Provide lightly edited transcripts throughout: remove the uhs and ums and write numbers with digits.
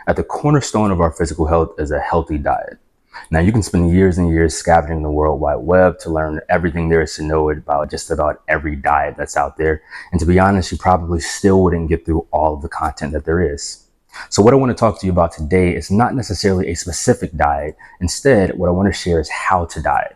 At the cornerstone of our physical health is a healthy diet. Now, you can spend years and years scavenging the World Wide Web to learn everything there is to know about just about every diet that's out there. And to be honest, you probably still wouldn't get through all of the content that there is. So what I want to talk to you about today is not necessarily a specific diet. Instead, what I want to share is how to diet.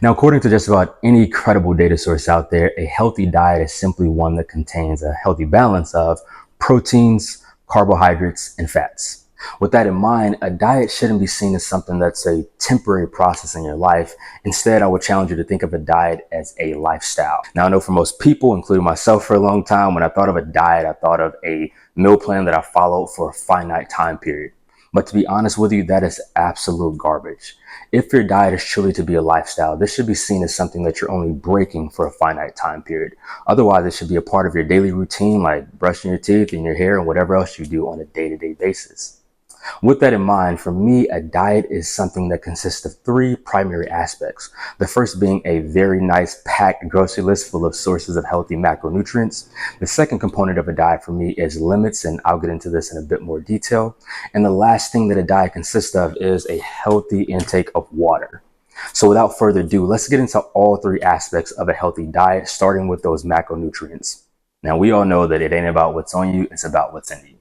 Now, according to just about any credible data source out there, a healthy diet is simply one that contains a healthy balance of proteins, carbohydrates, and fats. With that in mind, a diet shouldn't be seen as something that's a temporary process in your life. Instead, I would challenge you to think of a diet as a lifestyle. Now, I know for most people, including myself for a long time, when I thought of a diet, I thought of a meal plan that I followed for a finite time period. But to be honest with you, that is absolute garbage. If your diet is truly to be a lifestyle, this should be seen as something that you're only breaking for a finite time period. Otherwise, it should be a part of your daily routine, like brushing your teeth and your hair and whatever else you do on a day-to-day basis. With that in mind, for me, a diet is something that consists of three primary aspects. The first being a very nice packed grocery list full of sources of healthy macronutrients. The second component of a diet for me is limits, and I'll get into this in a bit more detail. And the last thing that a diet consists of is a healthy intake of water. So without further ado, let's get into all three aspects of a healthy diet, starting with those macronutrients. Now, we all know that it ain't about what's on you, it's about what's in you.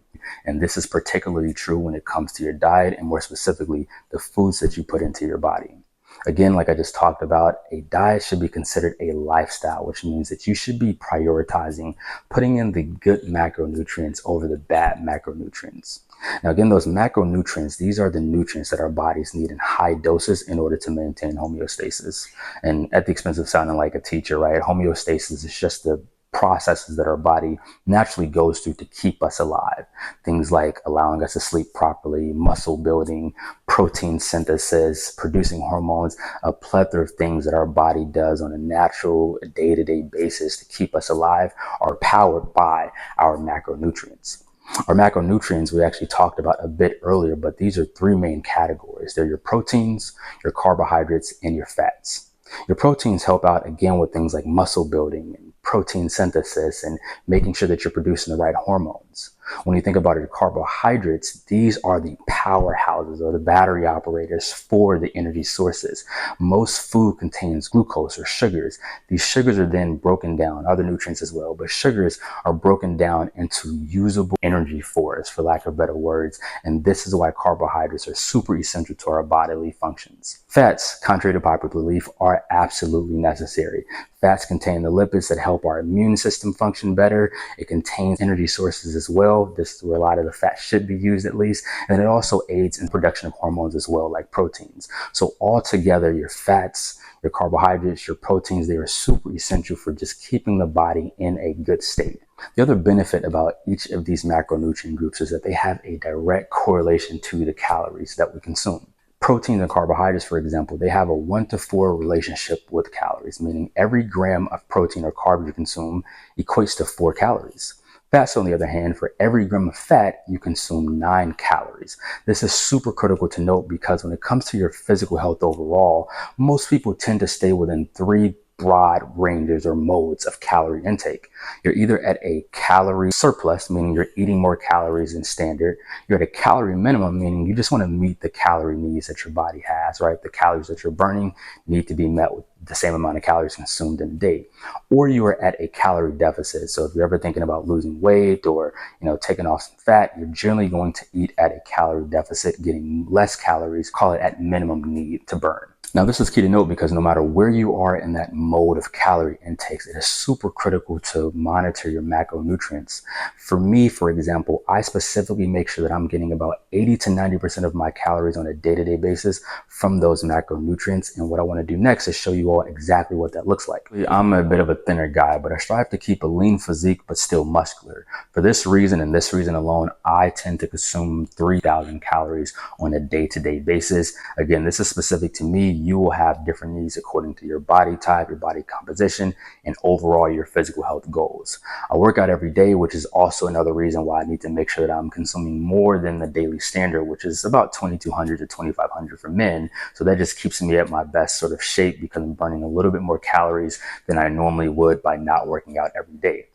And this is particularly true when it comes to your diet and more specifically, the foods that you put into your body. Again, like I just talked about, a diet should be considered a lifestyle, which means that you should be prioritizing putting in the good macronutrients over the bad macronutrients. Now, again, those macronutrients, these are the nutrients that our bodies need in high doses in order to maintain homeostasis. And at the expense of sounding like a teacher, right? Homeostasis is just the processes that our body naturally goes through to keep us alive. Things like allowing us to sleep properly, muscle building, protein synthesis, producing hormones, a plethora of things that our body does on a natural day-to-day basis to keep us alive are powered by our macronutrients. Our macronutrients we actually talked about a bit earlier, but these are three main categories. They're your proteins, your carbohydrates, and your fats. Your proteins help out again with things like muscle building and protein synthesis and making sure that you're producing the right hormones. When you think about your carbohydrates, these are the powerhouses or the battery operators for the energy sources. Most food contains glucose or sugars. These sugars are then broken down, other nutrients as well, but sugars are broken down into usable energy for us, for lack of better words. And this is why carbohydrates are super essential to our bodily functions. Fats, contrary to popular belief, are absolutely necessary. Fats contain the lipids that help our immune system function better. It contains energy sources as well. This is where a lot of the fat should be used at least. And it also aids in production of hormones as well, like proteins. So altogether, your fats, your carbohydrates, your proteins, they are super essential for just keeping the body in a good state. The other benefit about each of these macronutrient groups is that they have a direct correlation to the calories that we consume. Proteins and carbohydrates, for example, they have a 1-to-4 relationship with calories, meaning every gram of protein or carb you consume equates to 4 calories. Fats, on the other hand, for every gram of fat, you consume 9 calories. This is super critical to note because when it comes to your physical health overall, most people tend to stay within 3 broad ranges or modes of calorie intake. You're either at a calorie surplus, meaning you're eating more calories than standard. You're at a calorie minimum, meaning you just want to meet the calorie needs that your body has, right? The calories that you're burning need to be met with the same amount of calories consumed in a day. Or you are at a calorie deficit. So if you're ever thinking about losing weight or, taking off some fat, you're generally going to eat at a calorie deficit, getting less calories, call it at minimum need to burn. Now, this is key to note because no matter where you are in that mode of calorie intakes, it is super critical to monitor your macronutrients. For me, for example, I specifically make sure that I'm getting about 80 to 90% of my calories on a day-to-day basis from those macronutrients. And what I want to do next is show you all exactly what that looks like. I'm a bit of a thinner guy, but I strive to keep a lean physique, but still muscular. For this reason and this reason alone, I tend to consume 3,000 calories on a day-to-day basis. Again, this is specific to me. You will have different needs according to your body type, your body composition, and overall your physical health goals. I work out every day, which is also another reason why I need to make sure that I'm consuming more than the daily standard, which is about 2,200 to 2,500 for men. So that just keeps me at my best sort of shape because I'm burning a little bit more calories than I normally would by not working out every day.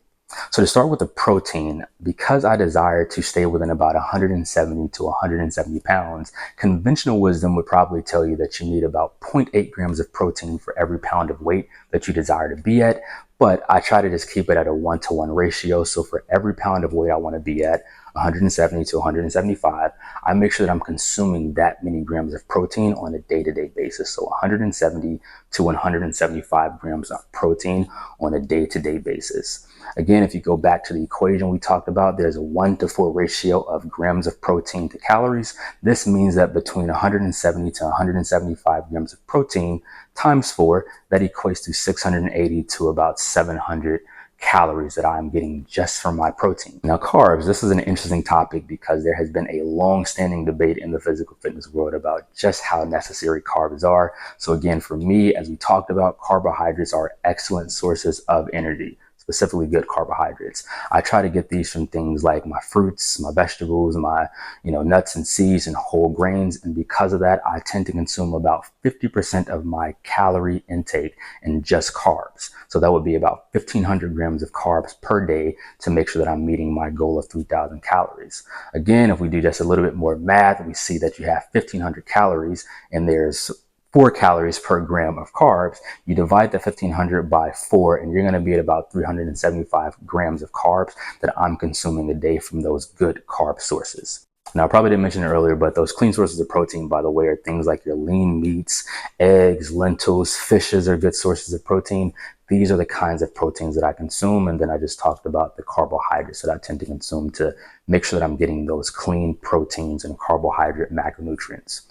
So to start with the protein, because I desire to stay within about 170 to 170 pounds, conventional wisdom would probably tell you that you need about zero point 0.8 grams of protein for every pound of weight that you desire to be at. But I try to just keep it at a 1-to-1 ratio. So for every pound of weight I want to be at, 170 to 175, I make sure that I'm consuming that many grams of protein on a day-to-day basis. So 170 to 175 grams of protein on a day-to-day basis. Again, if you go back to the equation we talked about, there's a 1-to-4 ratio of grams of protein to calories. This means that between 170 to 175 grams of protein times 4, that equates to 680 to about 700 calories that I'm getting just from my protein. Now, carbs, this is an interesting topic because there has been a long-standing debate in the physical fitness world about just how necessary carbs are. So again, for me, as we talked about, carbohydrates are excellent sources of energy, specifically good carbohydrates. I try to get these from things like my fruits, my vegetables, my nuts and seeds and whole grains. And because of that, I tend to consume about 50% of my calorie intake in just carbs. So that would be about 1,500 grams of carbs per day to make sure that I'm meeting my goal of 3,000 calories. Again, if we do just a little bit more math, we see that you have 1,500 calories and there's 4 calories per gram of carbs. You divide the 1,500 by 4 and you're going to be at about 375 grams of carbs that I'm consuming a day from those good carb sources. Now, I probably didn't mention it earlier, but those clean sources of protein, by the way, are things like your lean meats, eggs, lentils, fishes are good sources of protein. These are the kinds of proteins that I consume. And then I just talked about the carbohydrates that I tend to consume to make sure that I'm getting those clean proteins and carbohydrate macronutrients.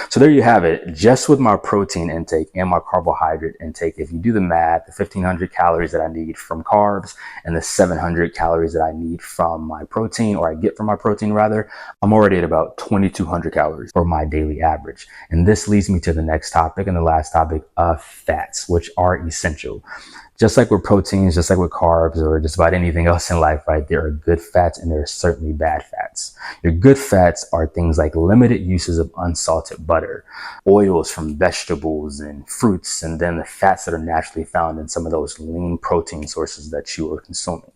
So there you have it. Just with my protein intake and my carbohydrate intake, if you do the math, the 1,500 calories that I need from carbs and the 700 calories that I need from my protein, or I get from my protein rather, I'm already at about 2,200 calories for my daily average. And this leads me to the next topic and the last topic of fats, which are essential. Just like with proteins, just like with carbs, or just about anything else in life, right? There are good fats and there are certainly bad fats. Your good fats are things like limited uses of unsalted butter, oils from vegetables and fruits, and then the fats that are naturally found in some of those lean protein sources that you are consuming.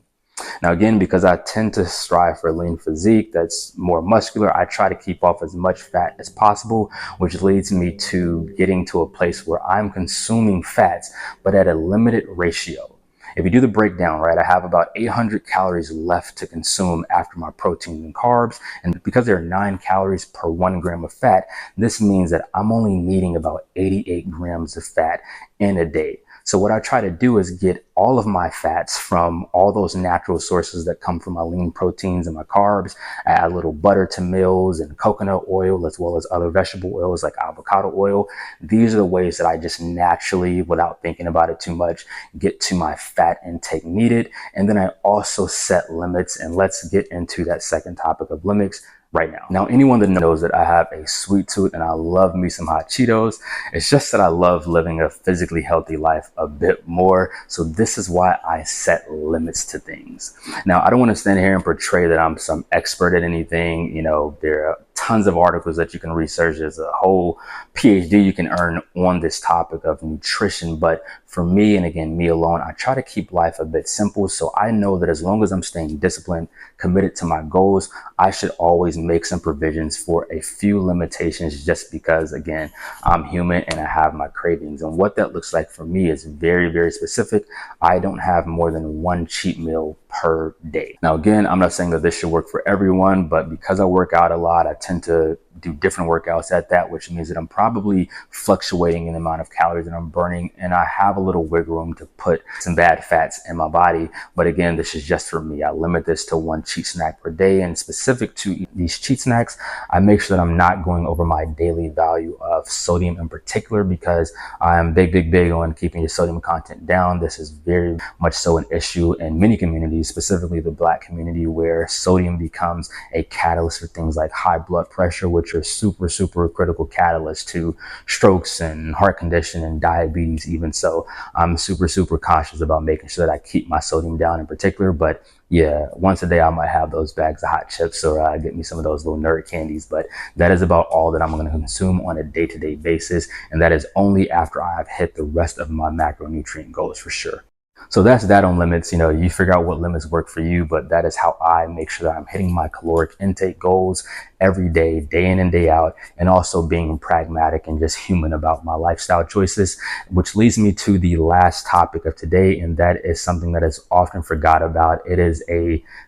Now, again, because I tend to strive for a lean physique that's more muscular, I try to keep off as much fat as possible, which leads me to getting to a place where I'm consuming fats, but at a limited ratio. If you do the breakdown, right, I have about 800 calories left to consume after my proteins and carbs. And because there are 9 calories per 1 gram of fat, this means that I'm only needing about 88 grams of fat in a day. So what I try to do is get all of my fats from all those natural sources that come from my lean proteins and my carbs. I add a little butter to meals and coconut oil, as well as other vegetable oils like avocado oil. These are the ways that I just naturally, without thinking about it too much, get to my fat intake needed. And then I also set limits. And let's get into that second topic of limits right now. Now, anyone that knows that I have a sweet tooth and I love me some hot Cheetos, it's just that I love living a physically healthy life a bit more. So this is why I set limits to things. Now, I don't want to stand here and portray that I'm some expert at anything. There are tons of articles that you can research. There's a whole PhD you can earn on this topic of nutrition. But for me, and again, me alone, I try to keep life a bit simple. So I know that as long as I'm staying disciplined, committed to my goals, I should always make some provisions for a few limitations, just because, again, I'm human and I have my cravings. And what that looks like for me is very, very specific. I don't have more than 1 cheat meal per day. Now, again, I'm not saying that this should work for everyone, but because I work out a lot, I tend to do different workouts at that, which means that I'm probably fluctuating in the amount of calories that I'm burning, and I have a little wiggle room to put some bad fats in my body. But again, this is just for me. I limit this to 1 cheat snack per day, and specific to these cheat snacks, I make sure that I'm not going over my daily value of sodium in particular, because I'm big on keeping your sodium content down. This is very much so an issue in many communities, specifically the Black community, where sodium becomes a catalyst for things like high blood pressure, which are super critical catalysts to strokes and heart condition and diabetes even. So I'm super cautious about making sure that I keep my sodium down in particular. But yeah, once a day I might have those bags of hot chips, or get me some of those little nerd candies. But that is about all that I'm going to consume on a day-to-day basis. And that is only after I have hit the rest of my macronutrient goals for sure. So that's that on limits. You know, you figure out what limits work for you, but that is how I make sure that I'm hitting my caloric intake goals every day in and day out, and also being pragmatic and just human about my lifestyle choices, which leads me to the last topic of today. And that is something that is often forgot about. It is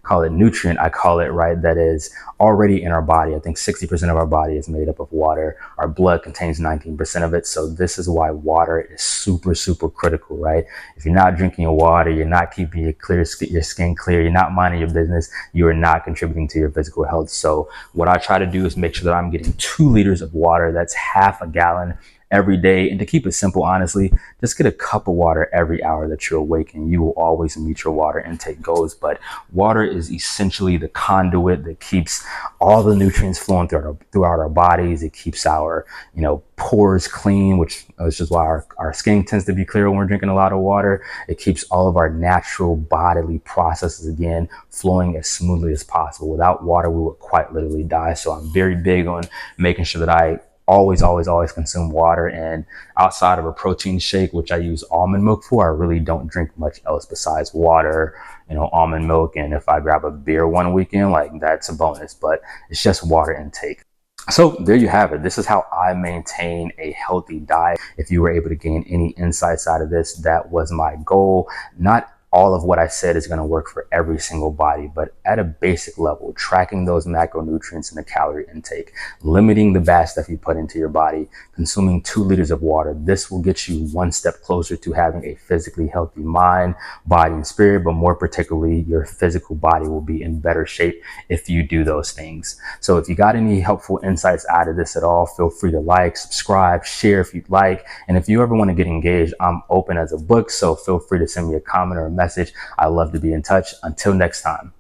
call it nutrient, I call it, right? That is already in our body. I think 60% of our body is made up of water. Our blood contains 19% of it. So this is why water is super, super critical, right? If you're not drinking your water, you're not keeping your skin clear, you're not minding your business, you are not contributing to your physical health. So what I try to do is make sure that I'm getting 2 liters of water. That's half a gallon every day. And to keep it simple, honestly, just get a cup of water every hour that you're awake, and you will always meet your water intake goals. But water is essentially the conduit that keeps all the nutrients flowing throughout our bodies. It keeps our, pores clean, which is just why our skin tends to be clear when we're drinking a lot of water. It keeps all of our natural bodily processes, again, flowing as smoothly as possible. Without water, we would quite literally die. So I'm very big on making sure that I always consume water. And outside of a protein shake, which I use almond milk for, I really don't drink much else besides water, almond milk. And if I grab a beer one weekend, like, that's a bonus, but it's just water intake. So there you have it. This is how I maintain a healthy diet. If you were able to gain any insights out of this, that was my goal. Not all of what I said is going to work for every single body, but at a basic level, tracking those macronutrients in the calorie intake, limiting the bad stuff you put into your body, consuming 2 liters of water. This will get you one step closer to having a physically healthy mind, body, and spirit, but more particularly, your physical body will be in better shape if you do those things. So if you got any helpful insights out of this at all, feel free to like, subscribe, share if you'd like. And if you ever want to get engaged, I'm open as a book, so feel free to send me a comment or a message. I love to be in touch. Until next time.